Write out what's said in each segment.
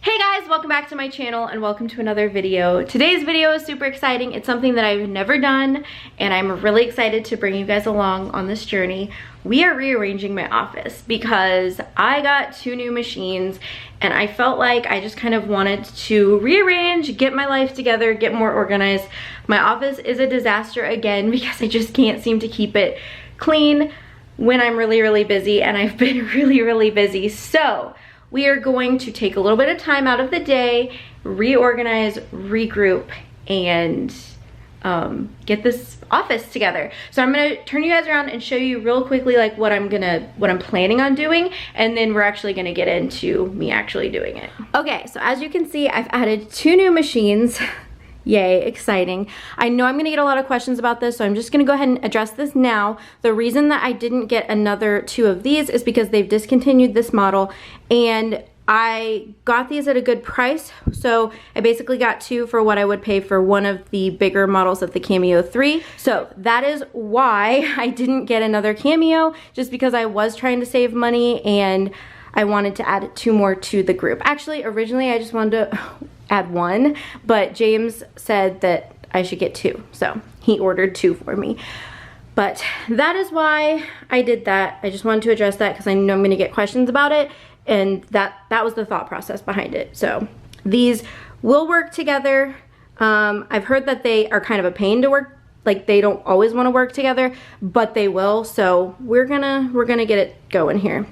Hey guys, welcome back to my channel and welcome to another video. Today's video is super exciting. It's something that I've never done and I'm really excited to bring you guys along on this journey. We are rearranging my office because I got 2 new machines and I felt like I just kind of wanted to rearrange, get my life together, get more organized. My office is a disaster again because I just can't seem to keep it clean when I'm really busy, and I've been really busy. So we are going to take a little bit of time out of the day, reorganize, regroup, and get this office together. So I'm gonna turn you guys around and show you real quickly like what I'm planning on doing, and then we're actually gonna get into me actually doing it. Okay, so as you can see, I've added 2 new machines. Yay, exciting. I know I'm gonna get a lot of questions about this, so I'm just gonna go ahead and address this now. The reason that I didn't get another 2 of these is because they've discontinued this model, and I got these at a good price. So I basically got 2 for what I would pay for one of the bigger models of the Cameo 3. So that is why I didn't get another Cameo, just because I was trying to save money and I wanted to add 2 more to the group. Actually, originally I just wanted to add 1, but James said that I should get 2, so he ordered 2 for me. But that is why I did that. I just wanted to address that because I know I'm gonna get questions about it, and that was the thought process behind it. So these will work together. I've heard that they are kind of a pain to work, like they don't always want to work together, but they will. So we're gonna get it going here.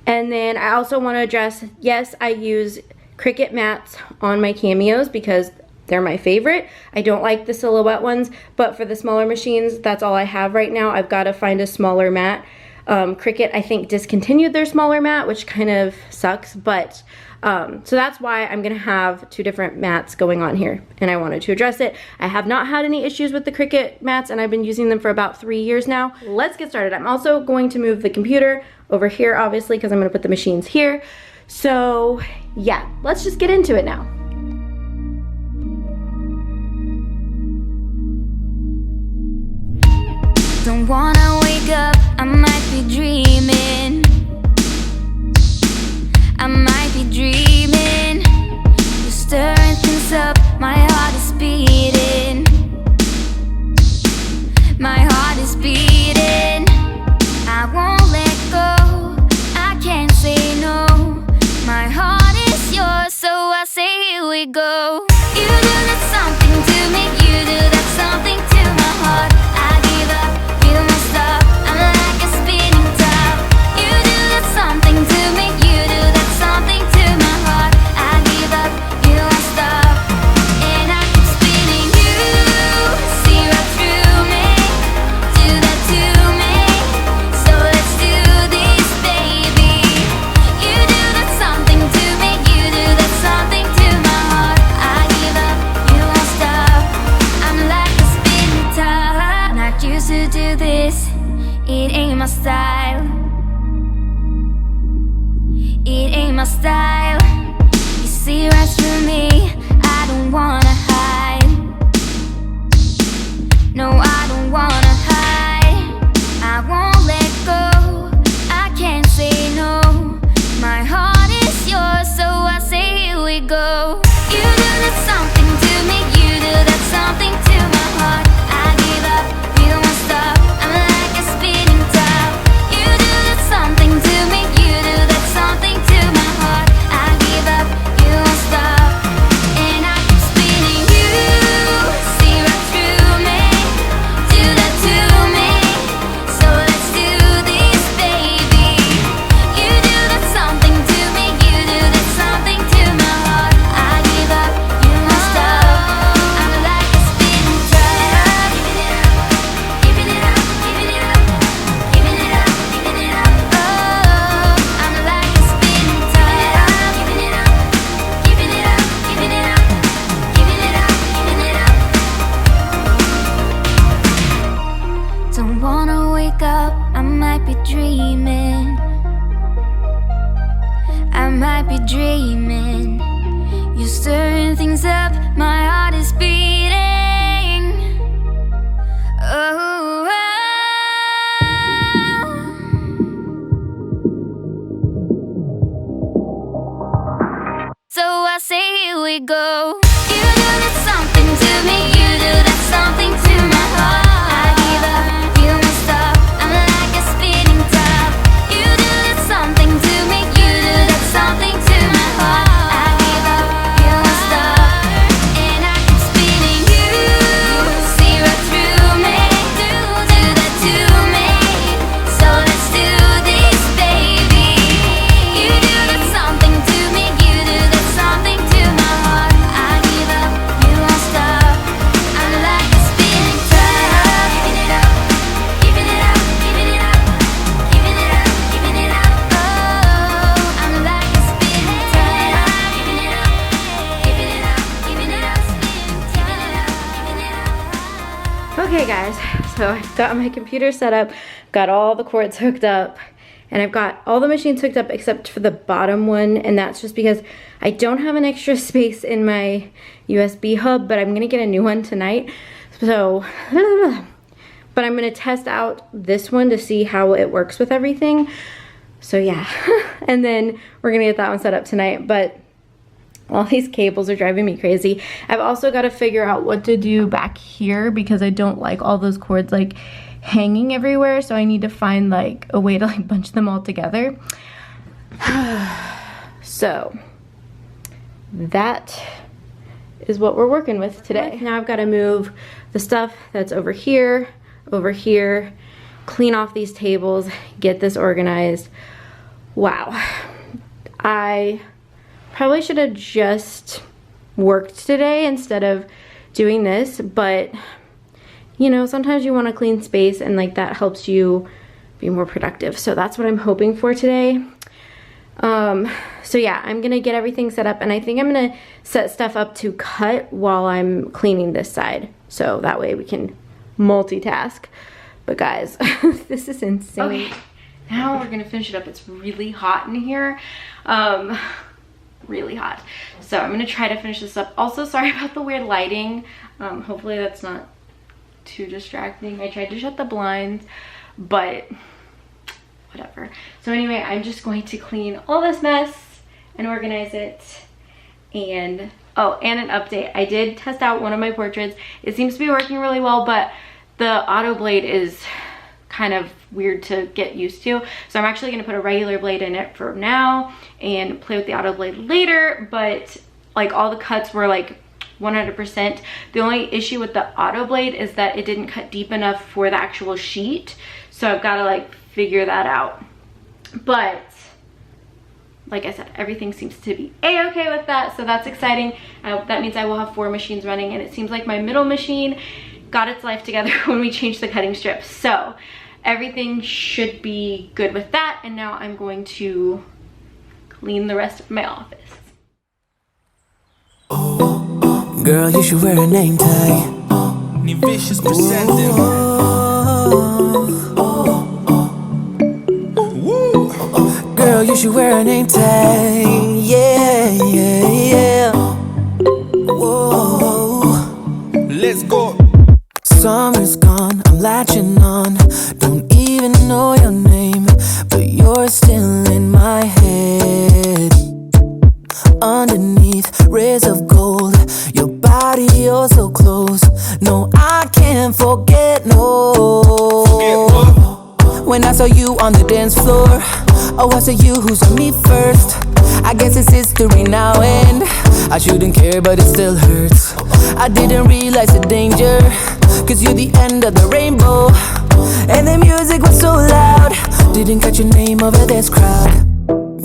And then I also want to address, yes, I use Cricut mats on my Cameos because they're my favorite. I don't like the silhouette ones, but for the smaller machines, that's all I have right now. I've got to find a smaller mat. Cricut, I think, discontinued their smaller mat, which kind of sucks, but so that's why I'm gonna have 2 different mats going on here, and I wanted to address it. I have not had any issues with the Cricut mats, and I've been using them for about 3 years now. Let's get started. I'm also going to move the computer over here, obviously, because I'm gonna put the machines here. So yeah, let's just get into it now. Don't wanna wake up, I might be dreaming. I might be dreaming. You're stirring things up, my heart is beating. My heart is beating. I won't let go, I can't say no. My heart is yours, so I say here we go. You do that something to me, you do that something to my heart. I give up, you won't stop, I'm like a spinning top. You do that something to me, you do that something to my heart. I give up, you won't stop, and I keep spinning. You see right through me, do that to me, so let's do this, baby. You do that something to me, you do that something to my heart. I give up, you won't stop, I'm like a spinning top. Not used to do this, it ain't my style. It ain't my style. You see right through me, I don't wanna hide. No, I don't wanna hide. I won't let go, I can't say no. My heart is yours, so I say here we go. You do that something to me, you do that something to my heart. I give up, you won't stop, I'm like a spinning top. You do that something to me, you do that something to my heart. I give up, you won't stop, and I keep spinning. You see right through me, do that to me, so let's do this, baby. You do that something to me, you do that something to my heart. I give up, you won't stop, I'm like a spinning top. Giving it up, giving it up, giving it up, giving it up, oh, I'm like a spinning top. Giving it up, giving it up, giving it up, giving it up, giving it up. Don't wanna wake up, I might be dreaming. I might be dreaming. You're stirring things up, my heart is beating. Oh, so I Okay guys, so I've got my computer set up, got all the cords hooked up, and I've got all the machines hooked up except for the bottom one, and that's just because I don't have an extra space in my USB hub, but I'm gonna get a new one tonight. So, but I'm gonna test out this one to see how it works with everything. So yeah, and then we're gonna get that one set up tonight, but all these cables are driving me crazy. I've also got to figure out what to do back here because I don't like all those cords like hanging everywhere, so I need to find like a way to like bunch them all together. So that is what we're working with today. Now I've got to move the stuff that's over here, clean off these tables, get this organized. Wow. I probably should have just worked today instead of doing this, but you know, sometimes you want a clean space and like that helps you be more productive. So that's what I'm hoping for today. So yeah, I'm gonna get everything set up, and I think I'm gonna set stuff up to cut while I'm cleaning this side. So that way we can multitask. But guys, this is insane. Okay, now we're gonna finish it up. It's really hot in here. Really hot. So I'm gonna try to finish this up. Also, sorry about the weird lighting. Hopefully that's not too distracting. I tried to shut the blinds, but whatever. So anyway, I'm just going to clean all this mess and organize it. And oh, and an update. I did test out one of my portraits. It seems to be working really well, but the auto blade is kind of weird to get used to, so I'm actually going to put a regular blade in it for now and play with the auto blade later. But like all the cuts were like 100%. The only issue with the auto blade is that it didn't cut deep enough for the actual sheet, so I've got to like figure that out. But like I said, everything seems to be a-okay with that, so that's exciting. That means I will have 4 machines running, and it seems like my middle machine got its life together when we changed the cutting strips. So everything should be good with that, and now I'm going to clean the rest of my office. Oh, girl, you should wear a name tag. Need vicious presenting. Girl, you should wear a name tag. Yeah, yeah, yeah. Whoa. Let's go. Summer's gone, I'm latching on. Don't even know your name, but you're still in my head. Underneath rays of gold, your body, oh so close. No, I can't forget, no. When I saw you on the dance floor, oh, I saw you who saw me first. I guess it's history now, and I shouldn't care, but it still hurts. I didn't realize the danger, 'cause you're the end of the rainbow, and the music was so loud. Didn't catch your name over this crowd.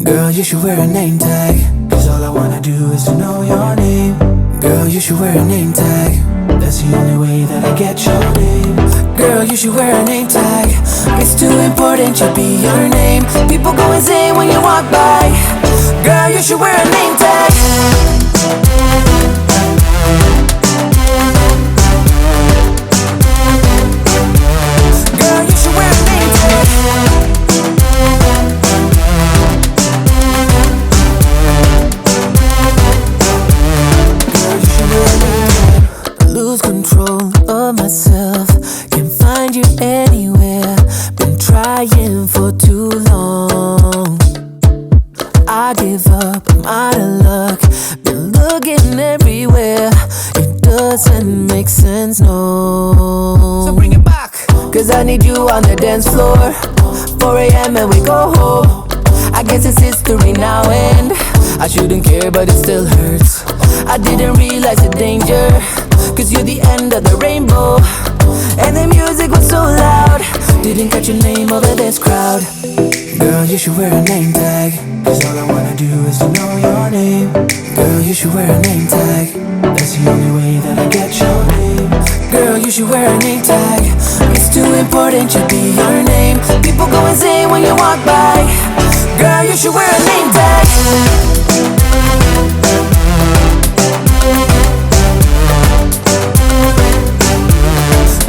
Girl, you should wear a name tag, 'cause all I wanna do is to know your name. Girl, you should wear a name tag. That's the only way that I get your name. Girl, you should wear a name tag. It's too important to be your name. People go insane when you walk by. Girl, you should wear a name tag. Girl, you should wear a name tag. Girl, you should wear a name tag. Lose control of myself. Can't find you anywhere. Been trying for too long. I give up, I'm out of luck. Been looking everywhere. It doesn't make sense, no. So bring it back, 'cause I need you on the dance floor. 4 a.m. and we go home. I guess it's history now, and I shouldn't care, but it still hurts. I didn't realize the danger, 'cause you're the end of the rainbow, and the music was so loud. Didn't catch your name over this crowd. Girl, you should wear a name tag, 'cause all I wanna do is to know your name. Girl, you should wear a name tag. That's the only way that I get your name. Girl, you should wear a name tag. It's too important to be your name. People go insane when you walk by. Girl, you should wear a name tag.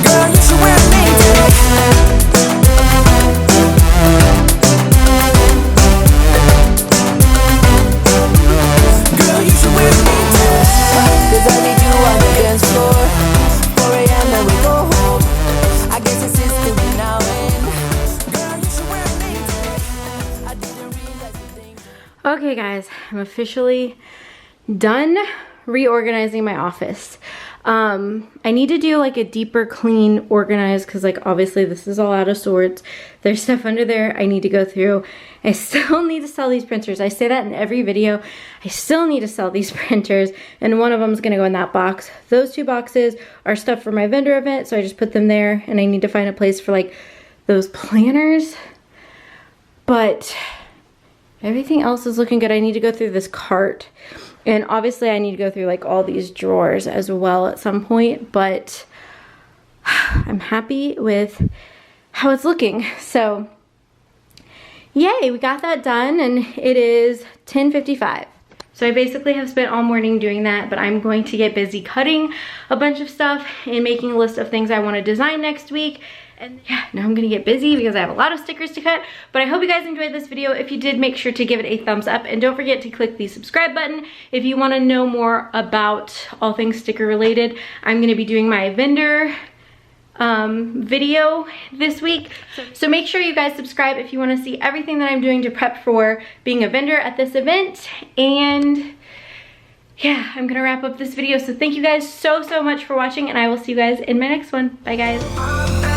Girl, you Okay guys, I'm officially done reorganizing my office. I need to do like a deeper clean, organize, because like obviously this is all out of sorts. There's stuff under there I need to go through. I still need to sell these printers. I say that in every video. I still need to sell these printers, and one of them is gonna go in that box. Those 2 boxes are stuff for my vendor event, so I just put them there, and I need to find a place for like those planners. But everything else is looking good. I need to go through this cart. And obviously I need to go through like all these drawers as well at some point, but I'm happy with how it's looking. So yay, we got that done, and it is 10:55. So I basically have spent all morning doing that, but I'm going to get busy cutting a bunch of stuff and making a list of things I want to design next week. And yeah, now I'm gonna get busy because I have a lot of stickers to cut. But I hope you guys enjoyed this video. If you did, make sure to give it a thumbs up, and don't forget to click the subscribe button if you want to know more about all things sticker related. I'm gonna be doing my vendor video this week, so make sure you guys subscribe if you want to see everything that I'm doing to prep for being a vendor at this event. And yeah, I'm gonna wrap up this video. So thank you guys so much for watching, and I will see you guys in my next one. Bye guys.